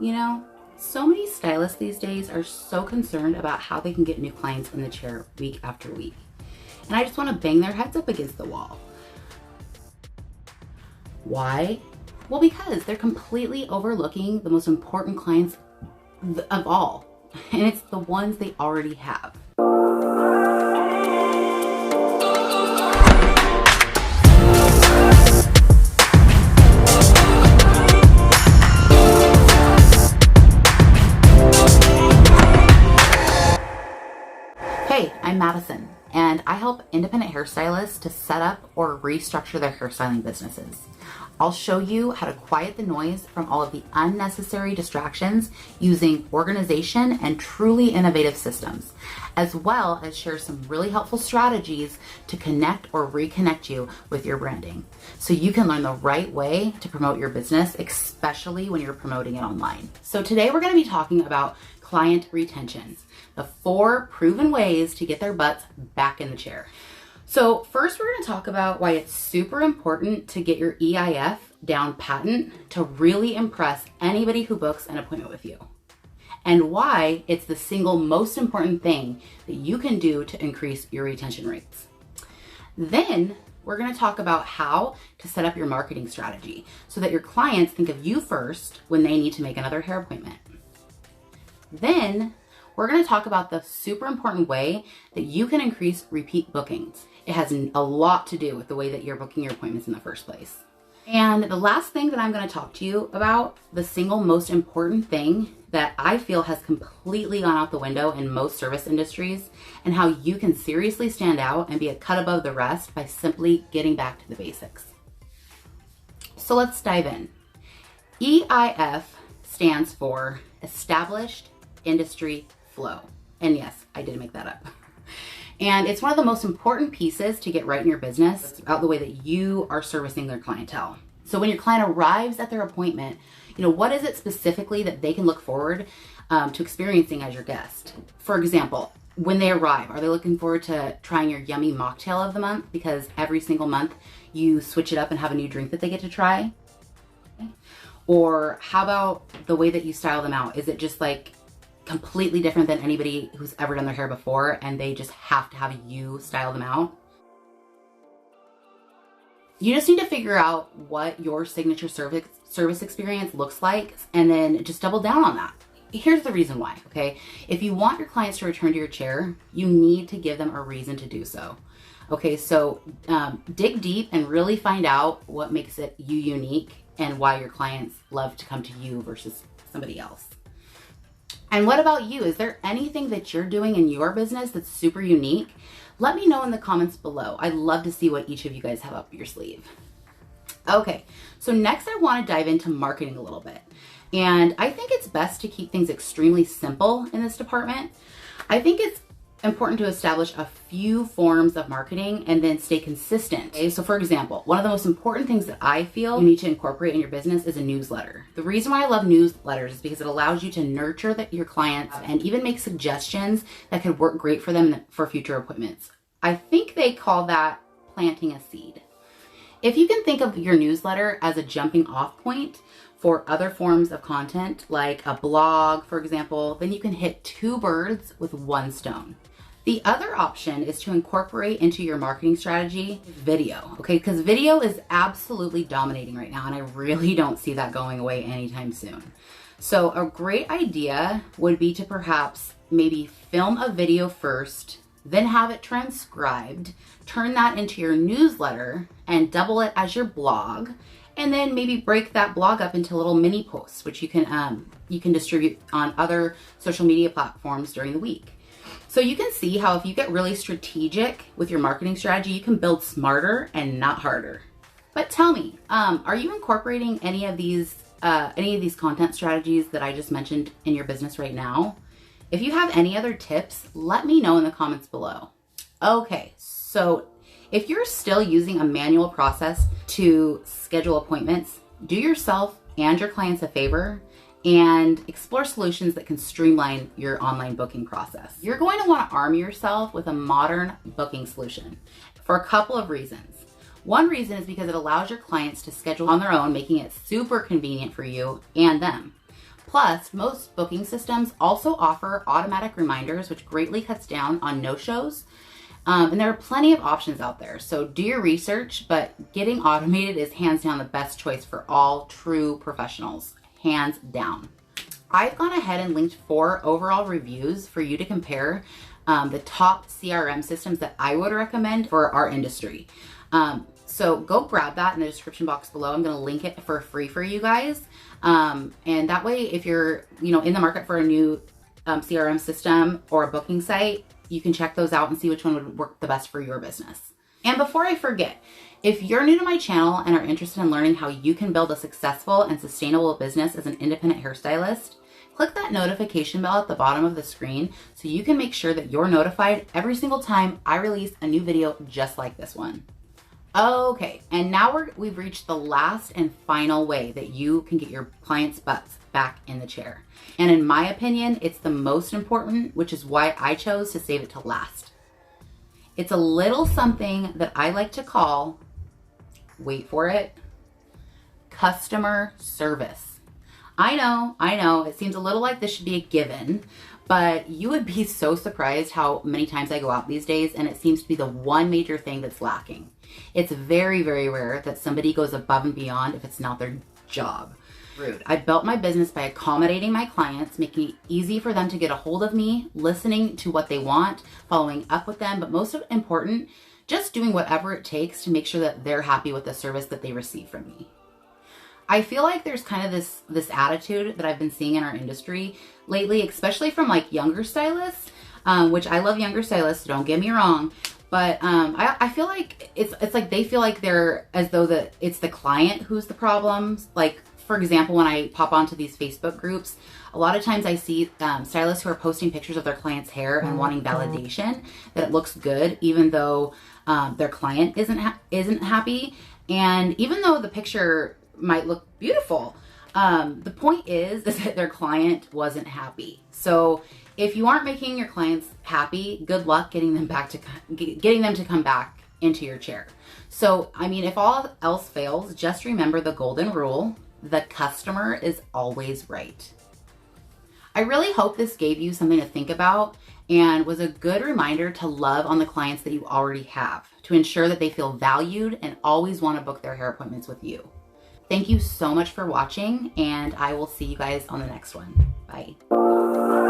You know, so many stylists these days are so concerned about how they can get new clients in the chair week after week. And I just want to bang their heads up against the wall. Why? Well, because they're completely overlooking the most important clients of all, and it's the ones they already have. Hey, I'm Madison, and I help independent hairstylists to set up or restructure their hairstyling businesses. I'll show you how to quiet the noise from all of the unnecessary distractions using organization and truly innovative systems, as well as share some really helpful strategies to connect or reconnect you with your branding, so you can learn the right way to promote your business, especially when you're promoting it online. So today we're going to be talking about client retention, the 4 proven ways to get their butts back in the chair. So first, we're going to talk about why it's super important to get your EIF down patent to really impress anybody who books an appointment with you, and why it's the single most important thing that you can do to increase your retention rates. Then we're going to talk about how to set up your marketing strategy so that your clients think of you first when they need to make another hair appointment. Then we're going to talk about the super important way that you can increase repeat bookings. It has a lot to do with the way that you're booking your appointments in the first place. And the last thing that I'm going to talk to you about, the single most important thing that I feel has completely gone out the window in most service industries, and how you can seriously stand out and be a cut above the rest by simply getting back to the basics. So let's dive in. EIF stands for Established Industry Flow. And yes, I did make that up. And it's one of the most important pieces to get right in your business. It's about the way that you are servicing their clientele. So when your client arrives at their appointment, what is it specifically that they can look forward to experiencing as your guest? For example, when they arrive, are they looking forward to trying your yummy mocktail of the month? Because every single month you switch it up and have a new drink that they get to try. Or how about the way that you style them out? Is it just like completely different than anybody who's ever done their hair before, and they just have to have you style them out? You just need to figure out what your signature service experience looks like, and then just double down on that. Here's the reason why, okay? If you want your clients to return to your chair, you need to give them a reason to do so. Okay, so dig deep and really find out what makes it you unique and why your clients love to come to you versus somebody else. And what about you? Is there anything that you're doing in your business that's super unique? Let me know in the comments below. I'd love to see what each of you guys have up your sleeve. Okay, so next I want to dive into marketing a little bit. And I think it's best to keep things extremely simple in this department. I think it's important to establish a few forms of marketing and then stay consistent. Okay, so for example, one of the most important things that I feel you need to incorporate in your business is a newsletter. The reason why I love newsletters is because it allows you to nurture your clients and even make suggestions that could work great for them for future appointments. I think they call that planting a seed. If you can think of your newsletter as a jumping off point for other forms of content, like a blog, for example, then you can hit 2 birds with 1 stone. The other option is to incorporate into your marketing strategy video, okay? Because video is absolutely dominating right now, and I really don't see that going away anytime soon. So a great idea would be to perhaps maybe film a video first, then have it transcribed, turn that into your newsletter, and double it as your blog, and then maybe break that blog up into little mini posts, which you can distribute on other social media platforms during the week. So you can see how if you get really strategic with your marketing strategy, you can build smarter and not harder. But tell me, are you incorporating any of these content strategies that I just mentioned in your business right now? If you have any other tips, let me know in the comments below. Okay, so if you're still using a manual process to schedule appointments, do yourself and your clients a favor and explore solutions that can streamline your online booking process. You're going to want to arm yourself with a modern booking solution for a couple of reasons. One reason is because it allows your clients to schedule on their own, making it super convenient for you and them. Plus, most booking systems also offer automatic reminders, which greatly cuts down on no-shows. And there are plenty of options out there. So do your research, but getting automated is hands down the best choice for all true professionals. Hands down. I've gone ahead and linked 4 overall reviews for you to compare the top CRM systems that I would recommend for our industry. So go grab that in the description box below. I'm going to link it for free for you guys. And that way, if you're, in the market for a new CRM system or a booking site, you can check those out and see which one would work the best for your business. And before I forget, if you're new to my channel and are interested in learning how you can build a successful and sustainable business as an independent hairstylist, click that notification bell at the bottom of the screen so you can make sure that you're notified every single time I release a new video just like this one. Okay, and now we've reached the last and final way that you can get your clients' butts back in the chair. And in my opinion, it's the most important, which is why I chose to save it to last. It's a little something that I like to call, wait for it, customer service. I know, it seems a little like this should be a given, but you would be so surprised how many times I go out these days and it seems to be the one major thing that's lacking. It's very, very rare that somebody goes above and beyond if it's not their job. Rude. I built my business by accommodating my clients, making it easy for them to get a hold of me, listening to what they want, following up with them, but most important, just doing whatever it takes to make sure that they're happy with the service that they receive from me. I feel like there's kind of this attitude that I've been seeing in our industry lately, especially from like younger stylists, which I love younger stylists, don't get me wrong. But I feel like it's like they feel like they're as though it's the client who's the problem. Like, for example, when I pop onto these Facebook groups, a lot of times I see stylists who are posting pictures of their client's hair and wanting validation that it looks good, even though their client isn't happy. And even though the picture might look beautiful, the point is that their client wasn't happy. So if you aren't making your clients happy, good luck getting them to come back into your chair. So, I mean, if all else fails, just remember the golden rule: the customer is always right. I really hope this gave you something to think about and was a good reminder to love on the clients that you already have, to ensure that they feel valued and always want to book their hair appointments with you. Thank you so much for watching, and I will see you guys on the next one. Bye.